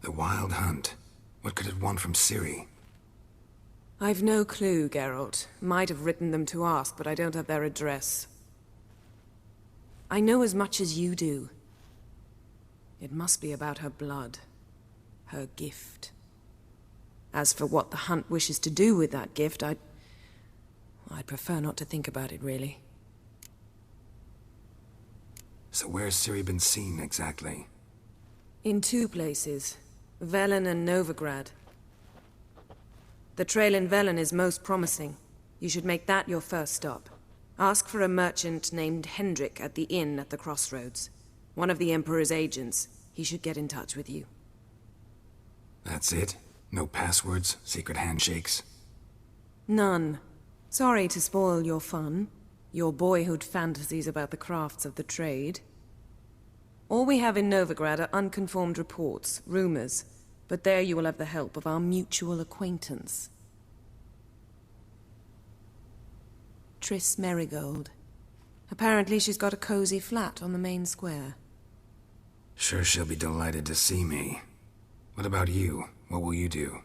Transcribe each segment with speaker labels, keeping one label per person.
Speaker 1: The Wild Hunt. What could it want from Ciri?
Speaker 2: I've no clue, Geralt. Might have written them to ask, but I don't have their address. I know as much as you do. It must be about her blood. Her gift. As for what the Hunt wishes to do with that gift, I'd prefer not to think about it, really.
Speaker 1: So where's Ciri been seen, exactly?
Speaker 2: In two places. Velen and Novigrad. The trail in Velen is most promising. You should make that your first stop. Ask for a merchant named Hendrik at the inn at the crossroads. One of the Emperor's agents. He should get in touch with you.
Speaker 1: That's it? No passwords? Secret handshakes?
Speaker 2: None. Sorry to spoil your fun. Your boyhood fantasies about the crafts of the trade. All we have in Novigrad are unconfirmed reports, rumors. But there you will have the help of our mutual acquaintance. Triss Merigold. Apparently she's got a cozy flat on the main square.
Speaker 1: Sure she'll be delighted to see me. What about you? What will you do?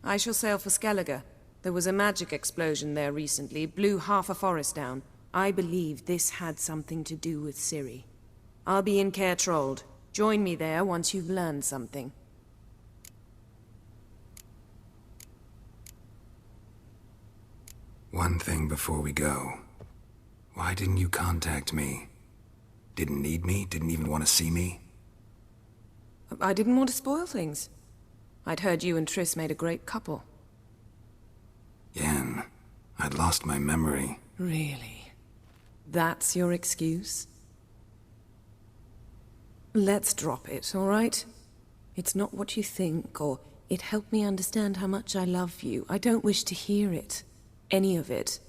Speaker 2: I shall sail for Skellige. There was a magic explosion there recently, blew half a forest down. I believe this had something to do with Ciri. I'll be in Caer Trold. Join me there once you've learned something.
Speaker 1: One thing before we go. Why didn't you contact me? Didn't need me? Didn't even want to see me?
Speaker 2: I didn't want to spoil things. I'd heard you and Triss made a great couple.
Speaker 1: Yen, I'd lost my memory.
Speaker 2: Really? That's your excuse? Let's drop it, all right? It's not what you think, or it helped me understand how much I love you. I don't wish to hear it. Any of it.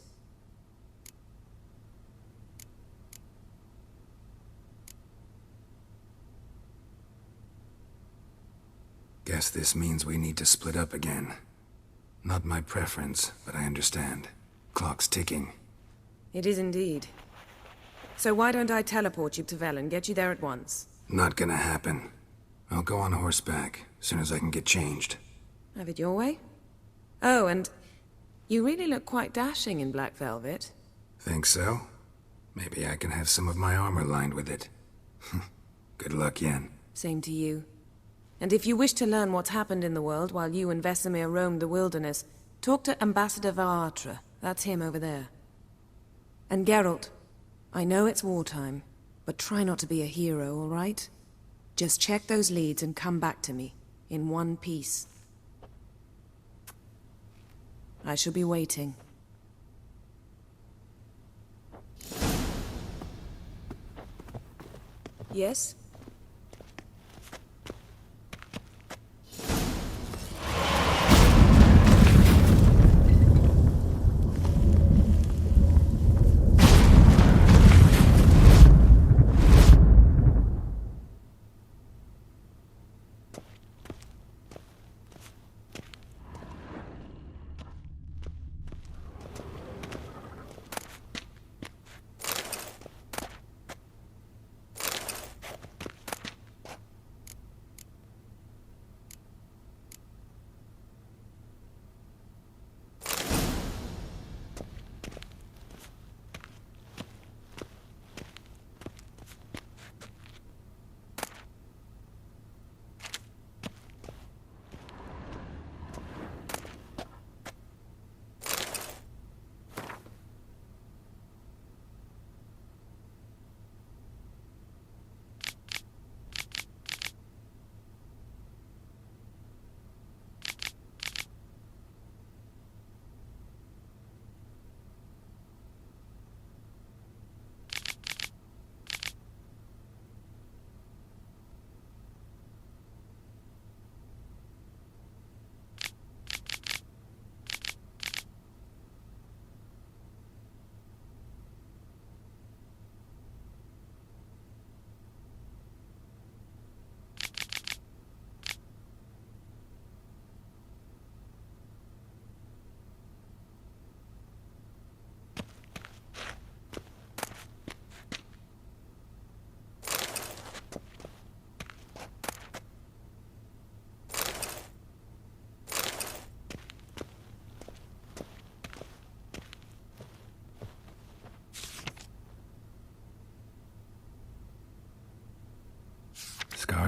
Speaker 1: Guess this means we need to split up again. Not my preference, but I understand. Clock's ticking.
Speaker 2: It is indeed. So why don't I teleport you to Velen, get you there at once?
Speaker 1: Not gonna happen. I'll go on horseback, as soon as I can get changed.
Speaker 2: Have it your way? Oh, and you really look quite dashing in black velvet.
Speaker 1: Think so? Maybe I can have some of my armor lined with it. Good luck, Yen.
Speaker 2: Same to you. And if you wish to learn what's happened in the world while you and Vesemir roamed the wilderness, talk to Ambassador Varatra. That's him over there. And Geralt, I know it's wartime, but try not to be a hero, all right? Just check those leads and come back to me, in one piece. I shall be waiting. Yes?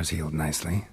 Speaker 1: scars healed nicely.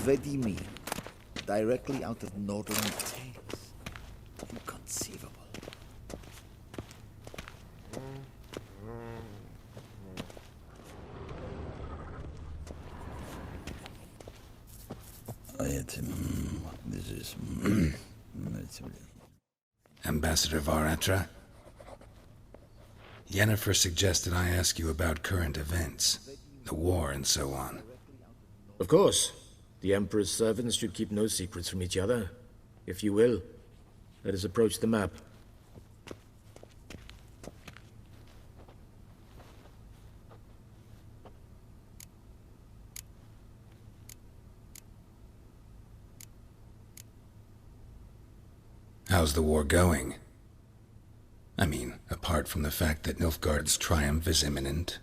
Speaker 3: Vedimi, directly out of Northern Tales. Inconceivable. This is...
Speaker 1: Ambassador Varatra? Yennefer suggested I ask you about current events, the war and so on.
Speaker 4: Of course. The Emperor's servants should keep no secrets from each other. If you will, let us approach the map.
Speaker 1: How's the war going? I mean, apart from the fact that Nilfgaard's triumph is imminent.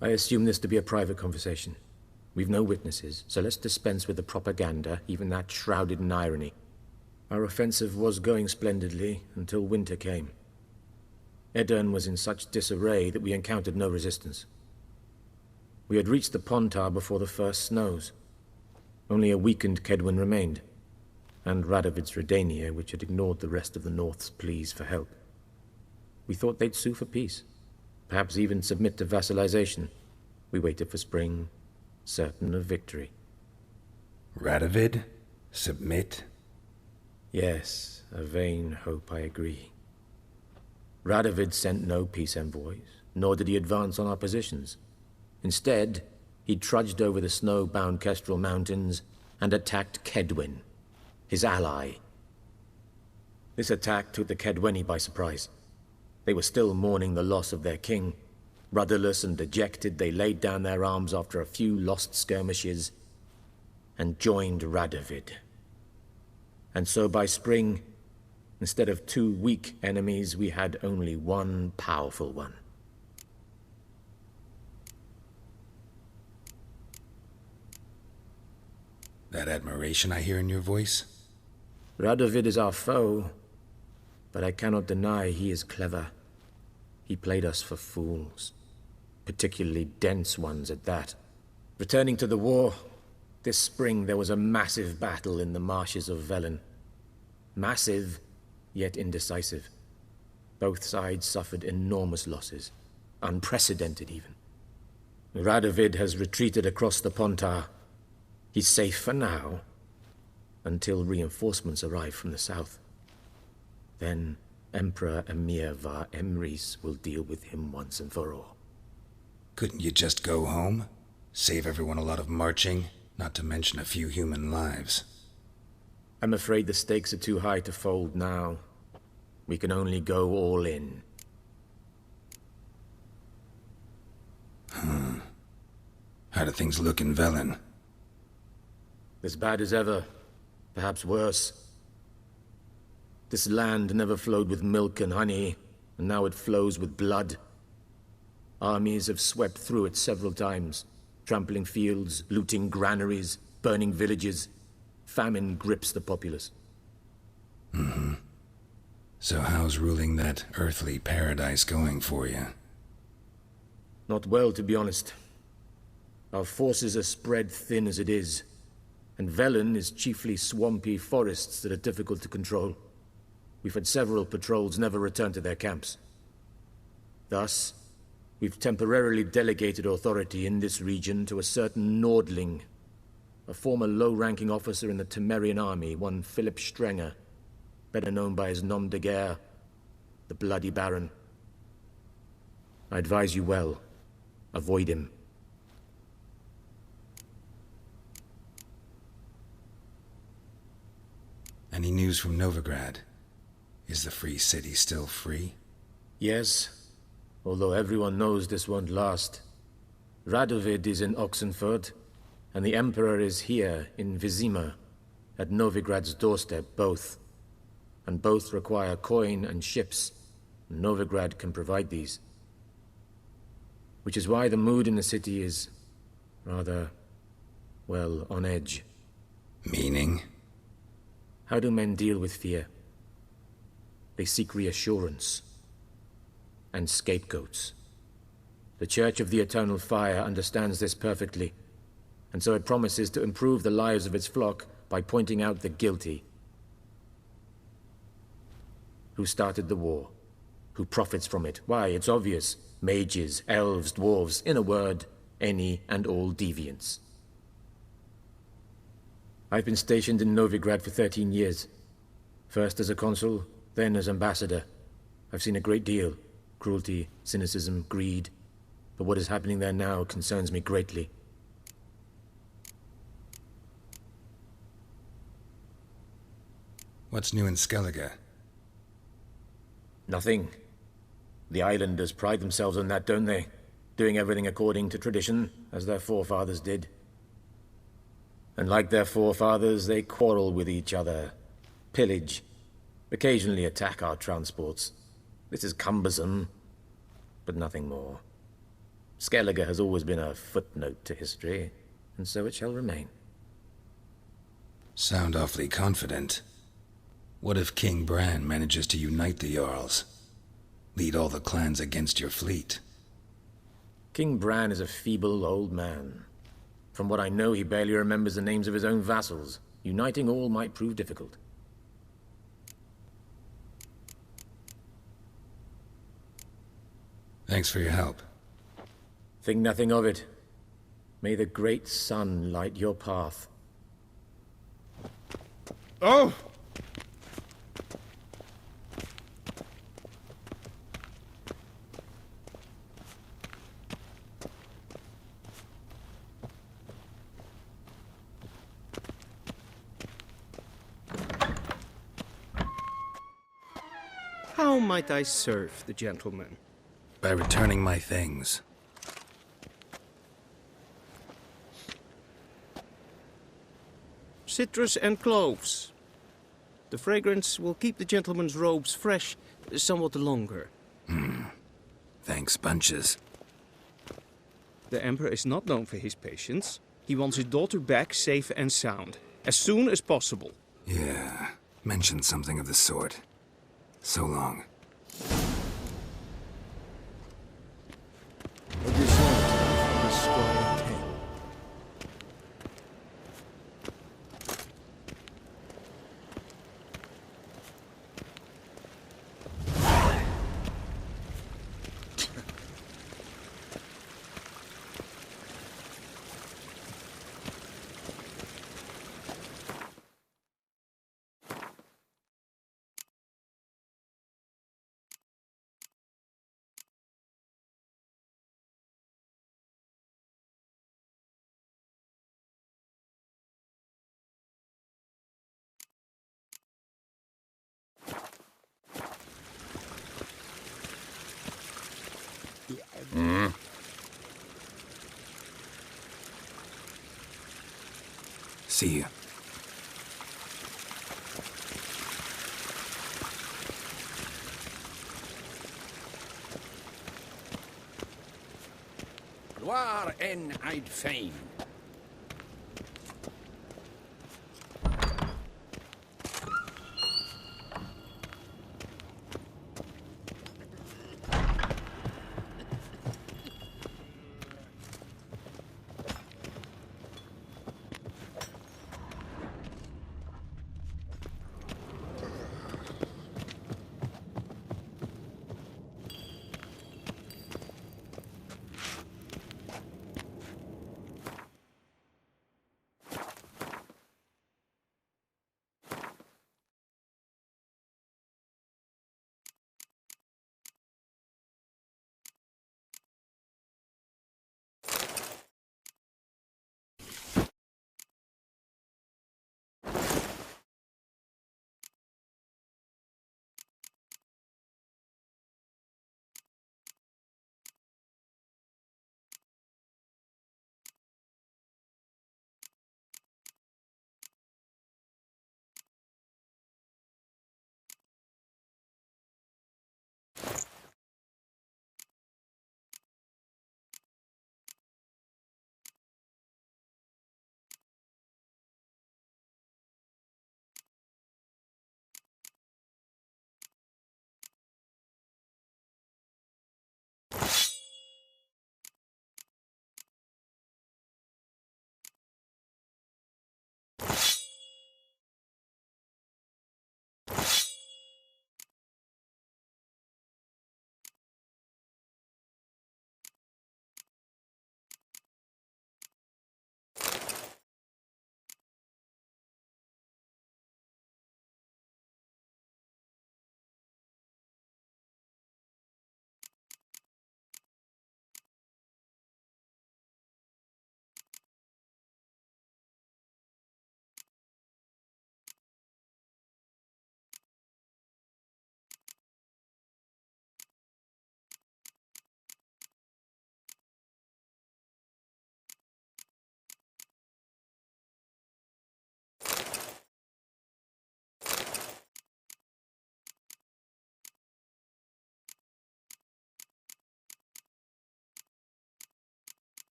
Speaker 4: I assume this to be a private conversation. We've no witnesses, so let's dispense with the propaganda, even that shrouded in irony. Our offensive was going splendidly until winter came. Edirn was in such disarray that we encountered no resistance. We had reached the Pontar before the first snows. Only a weakened Kedwen remained, and Radovid's Redania, which had ignored the rest of the North's pleas for help. We thought they'd sue for peace, perhaps even submit to vassalization. We waited for spring, certain of victory.
Speaker 1: Radovid? Submit?
Speaker 4: Yes, a vain hope, I agree. Radovid sent no peace envoys, nor did he advance on our positions. Instead, he trudged over the snow-bound Kestrel Mountains and attacked Kedwen, his ally. This attack took the Kedweni by surprise. They were still mourning the loss of their king. Rudderless and dejected, they laid down their arms after a few lost skirmishes and joined Radovid. And so by spring, instead of 2 weak enemies, we had only 1 powerful one.
Speaker 1: That admiration I hear in your voice?
Speaker 4: Radovid is our foe, but I cannot deny he is clever. He played us for fools, particularly dense ones at that. Returning to the war, this spring there was a massive battle in the marshes of Velen. Massive, yet indecisive. Both sides suffered enormous losses, unprecedented even. Radovid has retreated across the Pontar. He's safe for now, until reinforcements arrive from the south. Then Emperor Emir var Emrys will deal with him once and for all.
Speaker 1: Couldn't you just go home? Save everyone a lot of marching, not to mention a few human lives.
Speaker 4: I'm afraid the stakes are too high to fold now. We can only go all in.
Speaker 1: How do things look in Velen?
Speaker 4: As bad as ever, perhaps worse. This land never flowed with milk and honey, and now it flows with blood. Armies have swept through it several times, trampling fields, looting granaries, burning villages. Famine grips the populace.
Speaker 1: So how's ruling that earthly paradise going for you?
Speaker 4: Not well, to be honest. Our forces are spread thin as it is, and Velen is chiefly swampy forests that are difficult to control. We've had several patrols never return to their camps. Thus, we've temporarily delegated authority in this region to a certain Nordling, a former low-ranking officer in the Temerian army, one Philip Strenger, better known by his nom de guerre, the Bloody Baron. I advise you well. Avoid him.
Speaker 1: Any news from Novigrad? Is the free city still free?
Speaker 4: Yes, although everyone knows this won't last. Radovid is in Oxenford, and the Emperor is here in Vizima, at Novigrad's doorstep, both. And both require coin and ships. Novigrad can provide these. Which is why the mood in the city is rather, well, on edge.
Speaker 1: Meaning?
Speaker 4: How do men deal with fear? They seek reassurance and scapegoats. The Church of the Eternal Fire understands this perfectly, and so it promises to improve the lives of its flock by pointing out the guilty. Who started the war? Who profits from it? Why, it's obvious. Mages, elves, dwarves, in a word, any and all deviants. I've been stationed in Novigrad for 13 years. First as a consul, then as ambassador. I've seen a great deal. Cruelty, cynicism, greed. But what is happening there now concerns me greatly.
Speaker 1: What's new in Skellige?
Speaker 4: Nothing. The islanders pride themselves on that, don't they? Doing everything according to tradition, as their forefathers did. And like their forefathers, they quarrel with each other, pillage, occasionally attack our transports. This is cumbersome, but nothing more. Skellige has always been a footnote to history, and so it shall remain.
Speaker 1: Sound awfully confident. What if King Bran manages to unite the Jarls? Lead all the clans against your fleet?
Speaker 4: King Bran is a feeble old man. From what I know, he barely remembers the names of his own vassals. Uniting all might prove difficult.
Speaker 1: Thanks for your help.
Speaker 4: Think nothing of it. May the great sun light your path.
Speaker 5: Oh! How might I serve the gentleman?
Speaker 1: By returning my things.
Speaker 5: Citrus and cloves. The fragrance will keep the gentleman's robes fresh somewhat longer.
Speaker 1: Thanks, bunches.
Speaker 5: The Emperor is not known for his patience. He wants his daughter back safe and sound. as soon as possible.
Speaker 1: Yeah, mentioned something of the sort. So long.
Speaker 3: A descent from the stormy king.
Speaker 1: See you.
Speaker 6: Waar en I'd fain.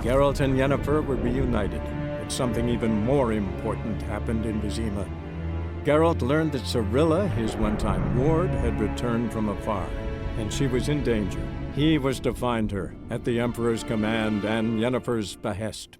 Speaker 7: Geralt and Yennefer were reunited, but something even more important happened in Vizima. Geralt learned that Cirilla, his one-time ward, had returned from afar, and she was in danger. He was to find her, at the Emperor's command and Yennefer's behest.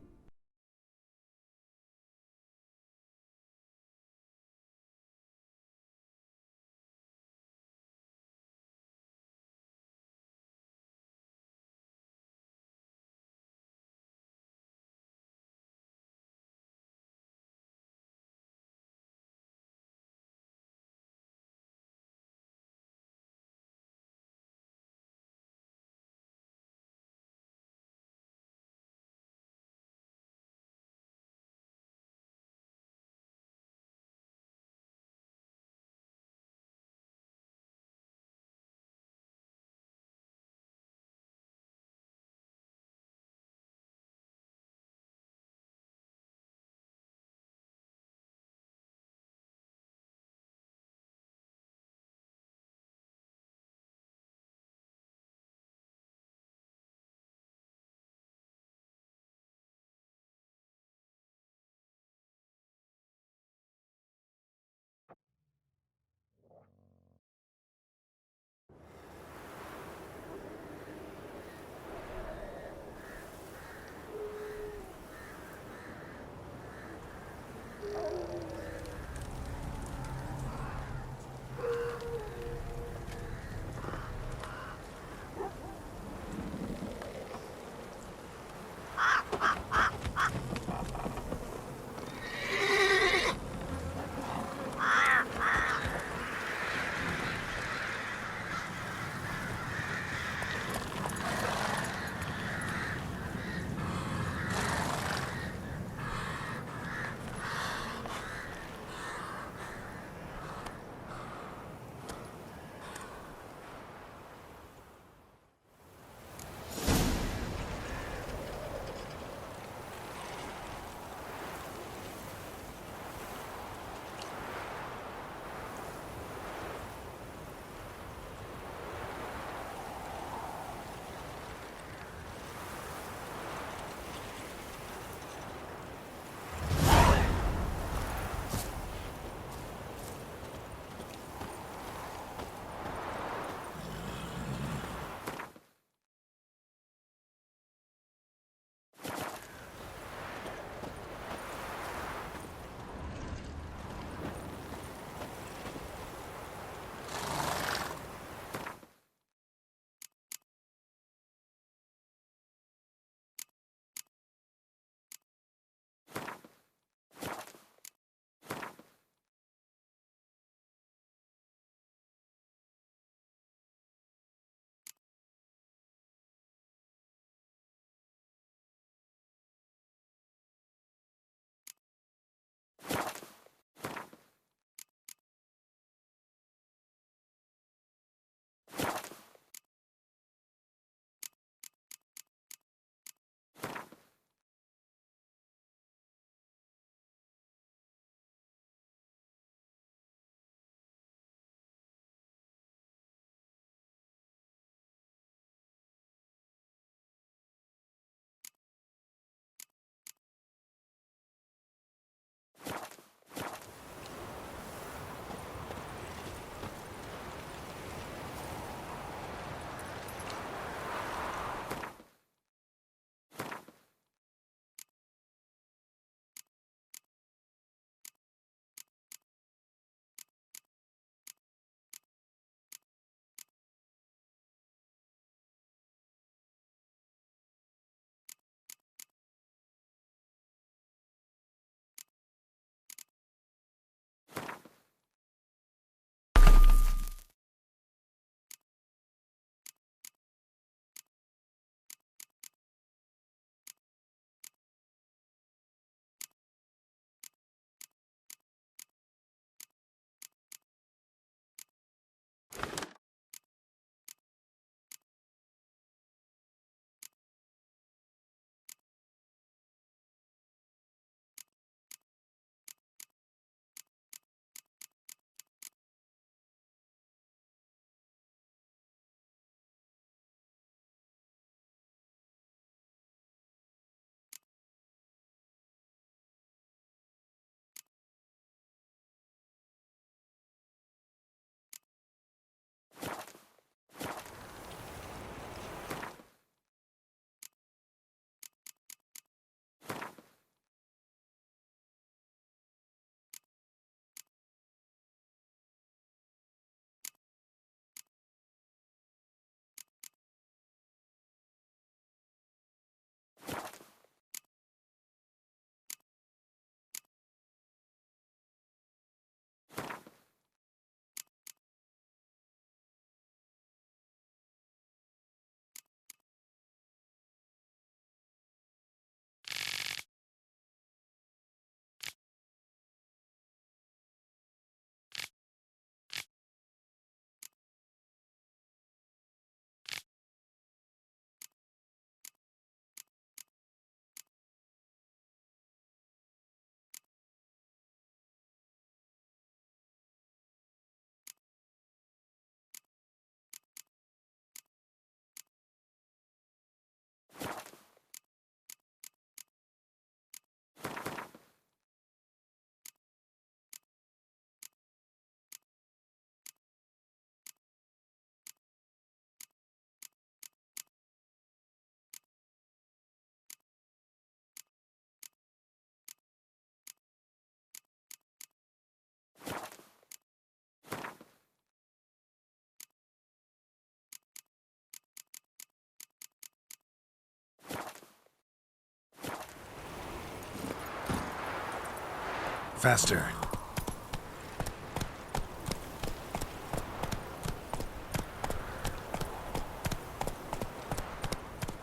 Speaker 1: Faster.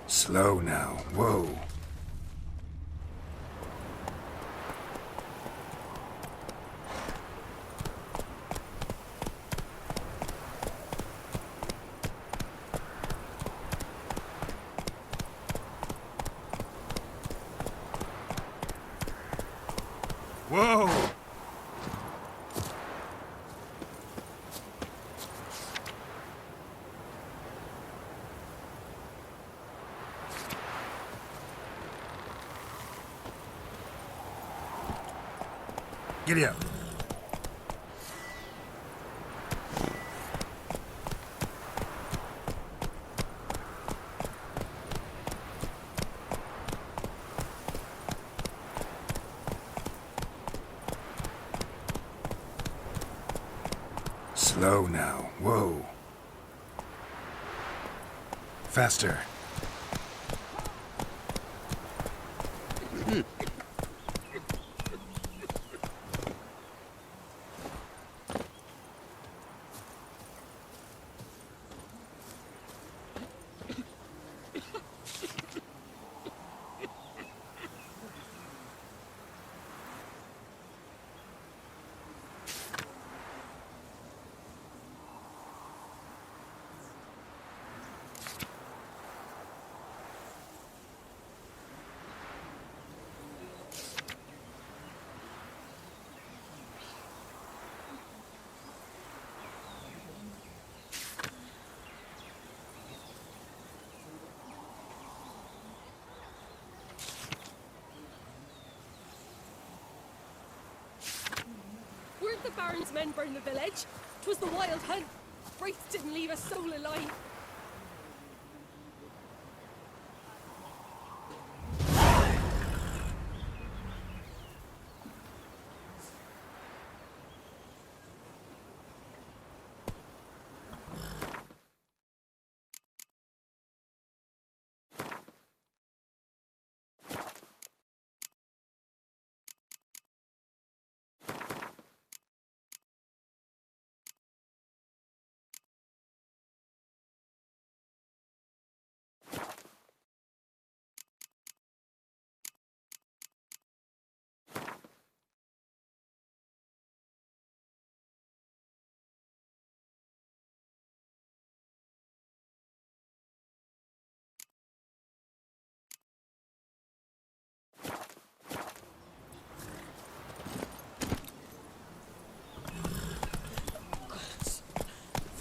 Speaker 1: Slow now. Whoa. Whoa! Giddy up. Slow now. Whoa. Faster.
Speaker 8: Weren't the Baron's men burn the village? 'Twas the wild hunt. Wraiths didn't leave a soul alive.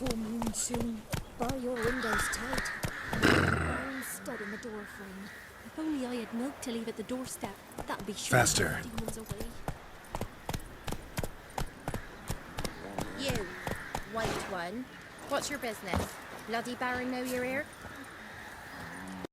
Speaker 9: Full moon soon. Bar your windows tight. Iron stud in the door frame.
Speaker 8: If only I had milk to leave at the doorstep, that'd be sure.
Speaker 1: Faster.
Speaker 8: Demons away.
Speaker 9: You, white one. What's your business? Bloody Baron know you're here?